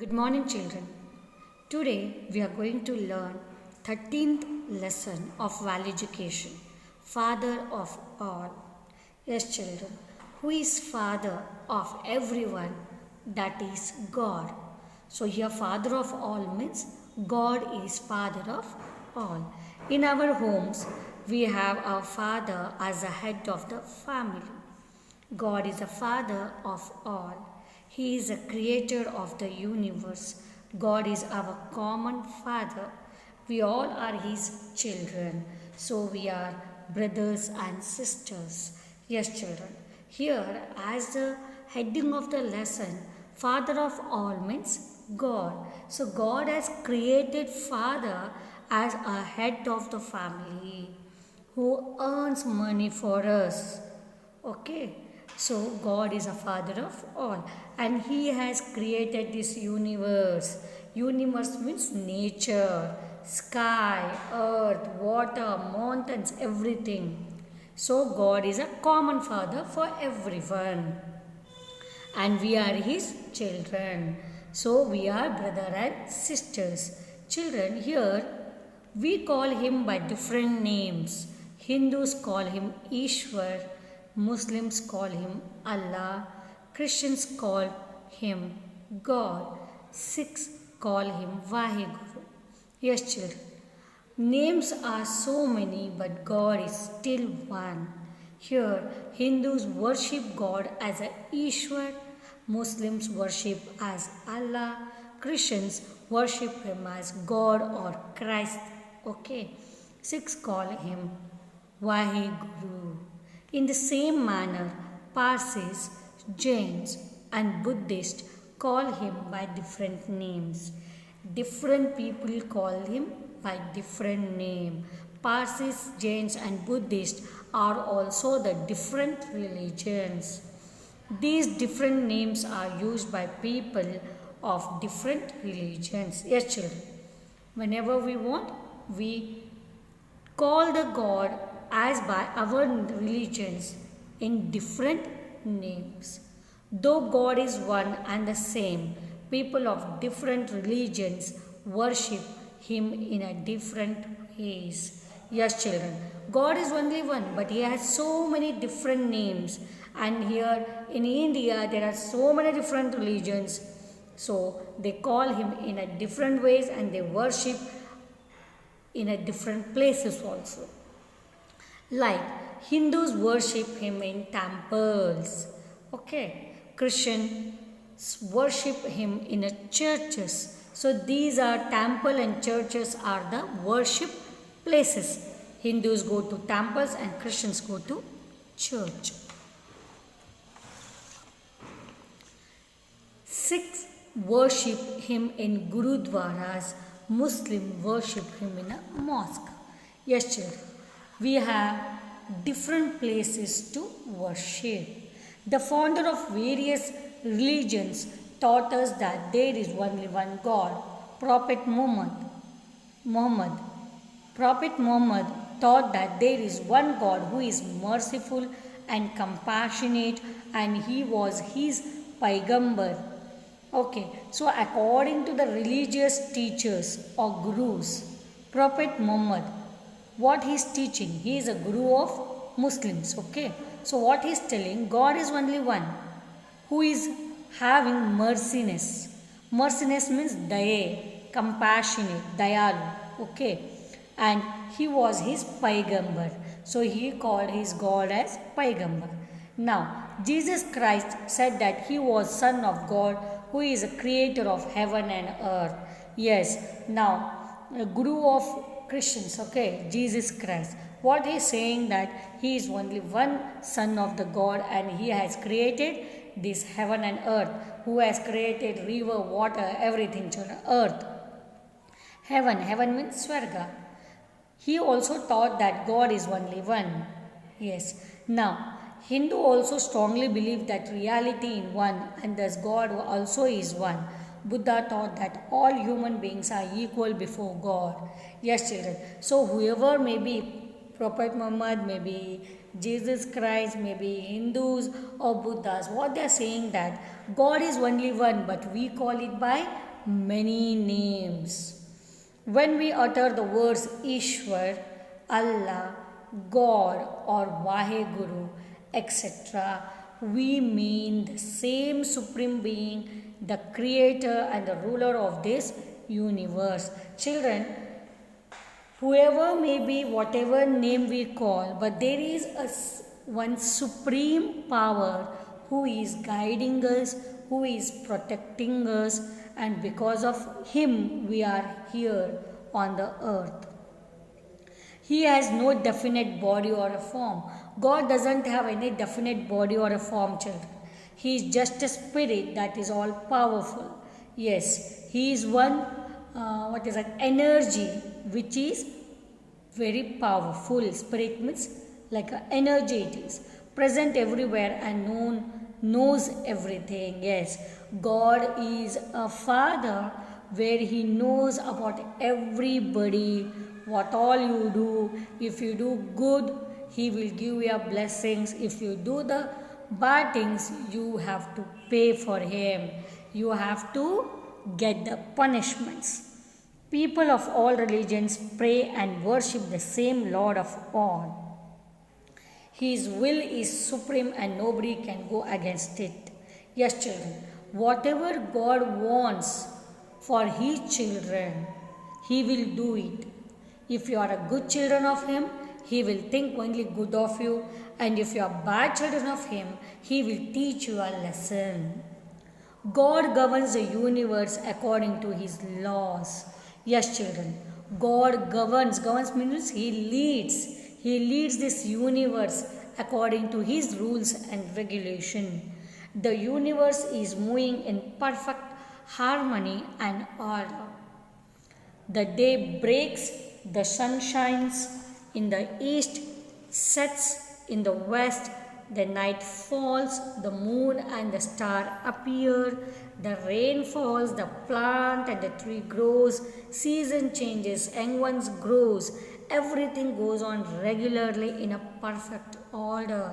Good morning, children. Today we are going to learn 13th lesson of Value Education, Father of all. Yes, children, who is Father of everyone? That is God. So here Father of all means God is Father of all. In our homes, we have our Father as the head of the family. God is the Father of all. He is the creator of the universe. God is our common Father. We all are His children. So we are brothers and sisters. Yes, children. Here, as the heading of the lesson, Father of all means God. So God has created Father as a head of the family who earns money for us. Okay, so God is a father of all and He has created this universe. Universe means nature, sky, earth, water, mountains, everything. So God is a common father for everyone and we are His children. So we are brother and sisters. Children, here we call Him by different names. Hindus call Him Ishwar, Muslims call Him Allah, Christians call Him God, Sikhs call Him Vaheguru. Yes, children. Names are so many, but God is still one. Here, Hindus worship God as a Ishwar, Muslims worship as Allah, Christians worship Him as God or Christ. Okay, Sikhs call Him Vaheguru. In the same manner, Parsis, Jains, and Buddhists call Him by different names. Different people call Him by different name. Parsis, Jains, and Buddhists are also the different religions. These different names are used by people of different religions. Yes, children. Whenever we want, we call the God as by our religions in different names. Though God is one and the same, people of different religions worship Him in a different ways. Yes, children, God is only one, but He has so many different names. And here in India, there are so many different religions. So they call Him in a different ways and they worship in a different places also. Like Hindus worship Him in temples. Okay. Christians worship Him in a churches. So these are temple and churches are the worship places. Hindus go to temples and Christians go to church. Sikhs worship Him in gurudwaras. Muslim worship Him in a mosque. Yes, children. We have different places to worship. The founder of various religions taught us that there is only one God, Prophet Muhammad. Prophet Muhammad taught that there is one God who is merciful and compassionate and he was his Paigambar. Okay, so according to the religious teachers or gurus, Prophet Muhammad, what he is teaching, he is a guru of Muslims. Okay, so what he is telling, God is only one who is having merciness. Merciness means daye, compassionate, dayalu. Okay, and he was his Paigambar. So he called his God as Paigambar. Now, Jesus Christ said that He was Son of God who is a creator of heaven and earth. Yes, now, a guru of Christians, okay, Jesus Christ. What he is saying that He is only one Son of the God and He has created this heaven and earth. Who has created river, water, everything, children, earth. Heaven means Swarga. He also taught that God is only one. Yes. Now, Hindu also strongly believe that reality in one and thus God also is one. Buddha taught that all human beings are equal before God. Yes, children. So whoever may be Prophet Muhammad, maybe Jesus Christ, maybe Hindus or Buddhas, what they are saying that God is only one, but we call it by many names. When we utter the words Ishwar, Allah, God, or Vaheguru, etc., we mean the same Supreme Being, the Creator and the ruler of this universe. Children, whoever may be, whatever name we call, but there is one supreme power who is guiding us, who is protecting us, and because of him we are here on the earth. He has no definite body or a form. God doesn't have any definite body or a form, children. He is just a spirit that is all powerful. Yes, he is one, energy which is very powerful. Spirit means like an energy, it is present everywhere and knows everything. Yes, God is a father where he knows about everybody, what all you do. If you do good, he will give you blessings. If you do the bad things, you have to pay for him. You have to get the punishments. People of all religions pray and worship the same Lord of all. His will is supreme and nobody can go against it. Yes, children, whatever God wants for his children, he will do it. If you are a good children of him, he will think only good of you. And if you are bad children of him, he will teach you a lesson. God governs the universe according to his laws. Yes, children, God governs. Governs means he leads. He leads this universe according to his rules and regulation. The universe is moving in perfect harmony and order. The day breaks, the sun shines in the east, sets in the west, the night falls, the moon and the star appear, the rain falls, the plant and the tree grows, season changes, young ones grows, everything goes on regularly in a perfect order.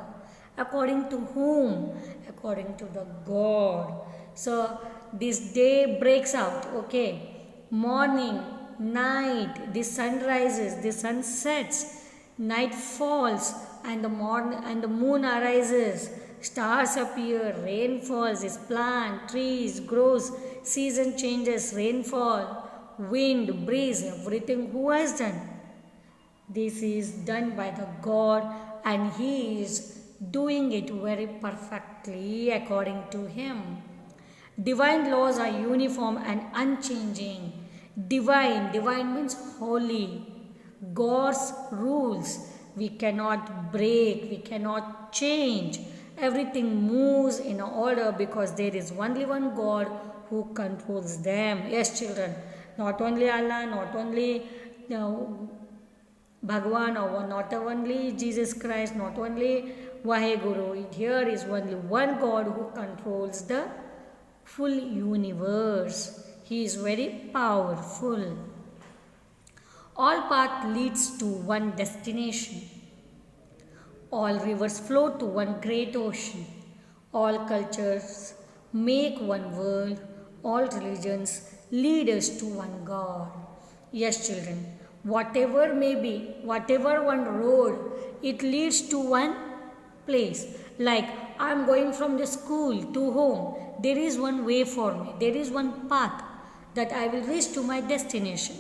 According to whom? According to the God. So this day breaks out, okay? Morning, night, the sun rises, the sun sets, night falls, and the moon arises, stars appear, rain falls, this plant, trees grows, season changes, rainfall, wind, breeze, everything who has done? This is done by the God, and he is doing it very perfectly according to him. Divine laws are uniform and unchanging. Divine means holy. God's rules we cannot break, we cannot change. Everything moves in order because there is only one God who controls them. Yes, children, not only Allah, not only Bhagwan, or not only Jesus Christ, not only Vaheguru. Here is only one God who controls the full universe. He is very powerful. All path leads to one destination. All rivers flow to one great ocean. All cultures make one world. All religions lead us to one God. Yes, children, whatever may be, whatever one road, it leads to one place. Like I am going from the school to home. There is one way for me. There is one path that I will reach to my destination.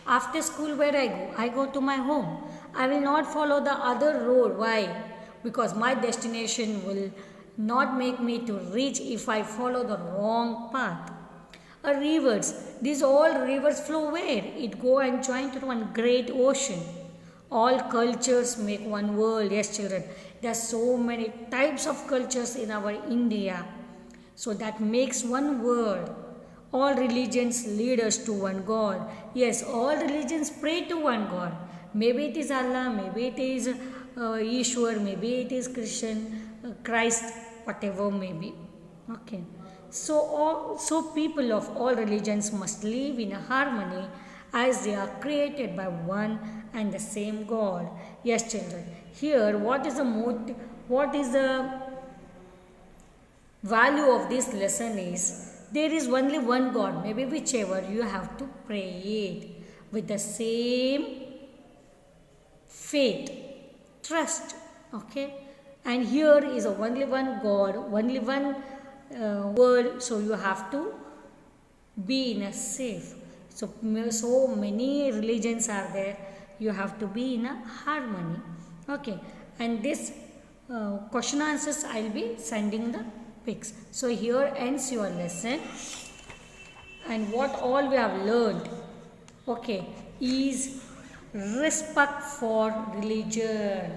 After school, where I go to my home. I will not follow the other road. Why? Because my destination will not make me to reach if I follow the wrong path. Rivers, these all rivers flow where? It go and join to one great ocean. All cultures make one world. Yes, children, there are so many types of cultures in our India. So that makes one world. All religions lead us to one God. Yes, all religions pray to one God. Maybe it is Allah, maybe it is Ishwar, maybe it is Christian, Christ, whatever may be. Okay. So people of all religions must live in harmony as they are created by one and the same God. Yes, children. Here, what is the value of this lesson is There is only one God, maybe whichever, you have to pray it with the same faith, trust. Okay, and here is only one God, only one word, so you have to be in a safe. So many religions are there, you have to be in a harmony. Okay, and this question answers I'll be sending the pics. So here ends your lesson, and what all we have learned, okay, is respect for religion.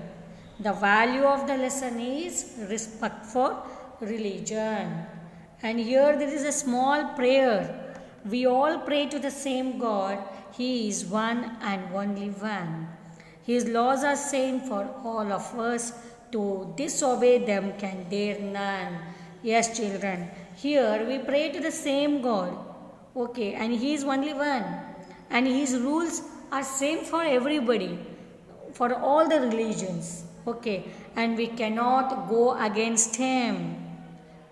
The value of the lesson is respect for religion. And here there is a small prayer. We all pray to the same God. He is one and only one. His laws are same for all of us. To disobey them can dare none. Yes, children. Here we pray to the same God. Okay, and He is only one. And His rules are same for everybody, for all the religions. Okay, and we cannot go against Him.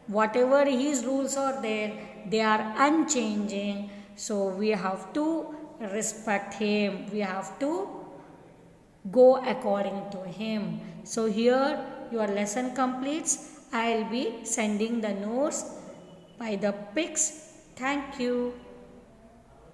Whatever His rules are there, they are unchanging. So we have to respect Him. We have to go according to Him. So here your lesson completes. I will be sending the notes by the pics. Thank you.